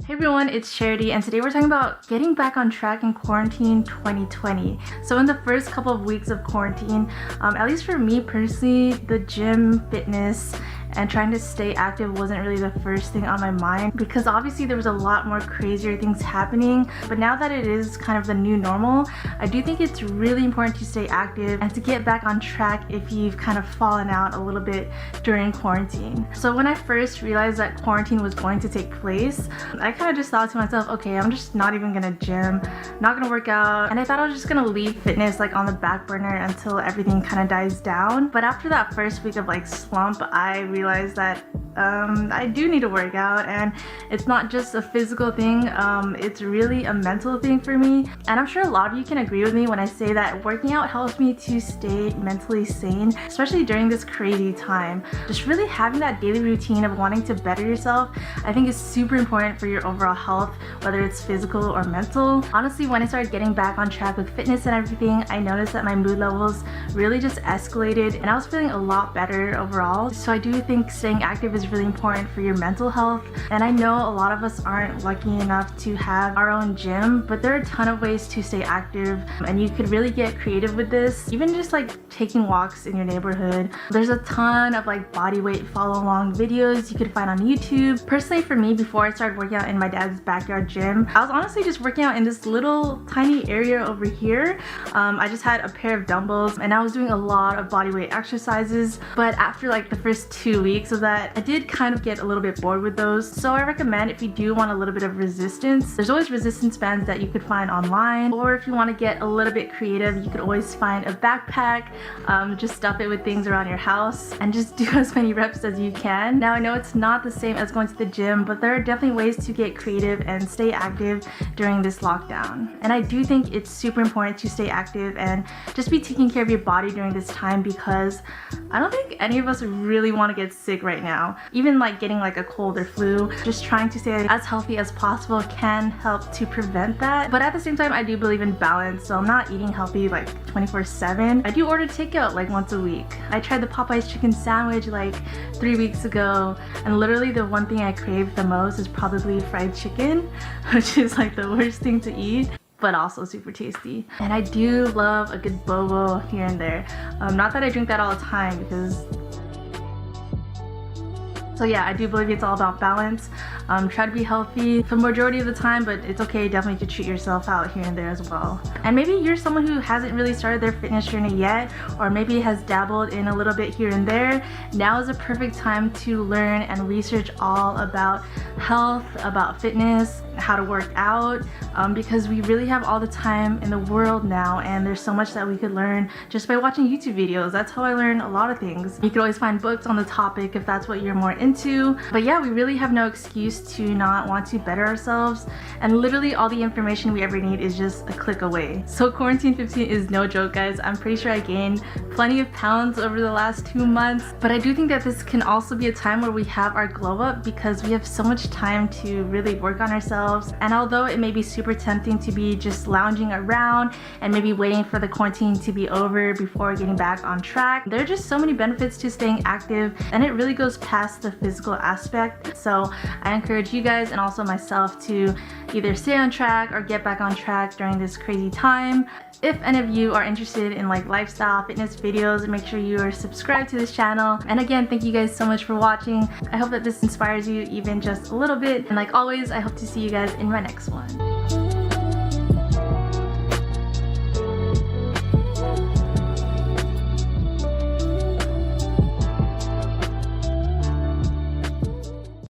Hey everyone, it's Charity, and today we're talking about getting back on track in quarantine 2020. So in the first couple of weeks of quarantine, at least for me personally, the gym, fitness, and trying to stay active wasn't really the first thing on my mind because obviously there was a lot more crazier things happening. But now that it is kind of the new normal, I do think it's really important to stay active and to get back on track if you've kind of fallen out a little bit during quarantine. So when I first realized that quarantine was going to take place, I kind of just thought to myself, okay, I'm just not even gonna gym, not gonna work out, and I thought I was just gonna leave fitness like on the back burner until everything kind of dies down. But after that first week of like slump, I realized that I do need to work out, and it's not just a physical thing, it's really a mental thing for me. And I'm sure a lot of you can agree with me when I say that working out helps me to stay mentally sane, especially during this crazy time. Just really having that daily routine of wanting to better yourself, I think is super important for your overall health, whether it's physical or mental. Honestly, when I started getting back on track with fitness and everything, I noticed that my mood levels really just escalated and I was feeling a lot better overall. So I do think staying active is really important for your mental health. And I know a lot of us aren't lucky enough to have our own gym, but there are a ton of ways to stay active and you could really get creative with this. Even just like taking walks in your neighborhood. There's a ton of like body weight follow along videos you could find on YouTube. Personally for me, before I started working out in my dad's backyard gym, I was honestly just working out in this little tiny area over here. I just had a pair of dumbbells and I was doing a lot of body weight exercises, but after like the first 2 weeks of that, I did kind of get a little bit bored with those. So I recommend if you do want a little bit of resistance, there's always resistance bands that you could find online, or if you want to get a little bit creative, you could always find a backpack, just stuff it with things around your house and just do as many reps as you can. Now I know it's not the same as going to the gym, but there are definitely ways to get creative and stay active during this lockdown. And I do think it's super important to stay active and just be taking care of your body during this time, because I don't think any of us really want to get sick right now. Even like getting like a cold or flu, just trying to stay as healthy as possible can help to prevent that. But at the same time, I do believe in balance, so I'm not eating healthy like 24/7. I do order takeout like once a week. I tried the Popeyes chicken sandwich like 3 weeks ago, and literally the one thing I crave the most is probably fried chicken, which is like the worst thing to eat, but also super tasty. And I do love a good boba here and there. Not that I drink that all the time because so yeah, I do believe it's all about balance. Try to be healthy for the majority of the time, but it's okay definitely to treat yourself out here and there as well. And maybe you're someone who hasn't really started their fitness journey yet, or maybe has dabbled in a little bit here and there. Now is a perfect time to learn and research all about health, about fitness, how to work out, because we really have all the time in the world now, and there's so much that we could learn just by watching YouTube videos. That's how I learn a lot of things. You could always find books on the topic if that's what you're more into. But yeah, we really have no excuse to not want to better ourselves, and literally all the information we ever need is just a click away. So quarantine 15 is no joke, guys. I'm pretty sure I gained plenty of pounds over the last 2 months, but I do think that this can also be a time where we have our glow up because we have so much time to really work on ourselves. And although it may be super tempting to be just lounging around and maybe waiting for the quarantine to be over before getting back on track, there are just so many benefits to staying active, and it really goes past the physical aspect. So I encourage you guys and also myself to either stay on track or get back on track during this crazy time. If any of you are interested in like lifestyle fitness videos, make sure you are subscribed to this channel. And again, thank you guys so much for watching. I hope that this inspires you even just a little bit, and like always, I hope to see you guys in my next one.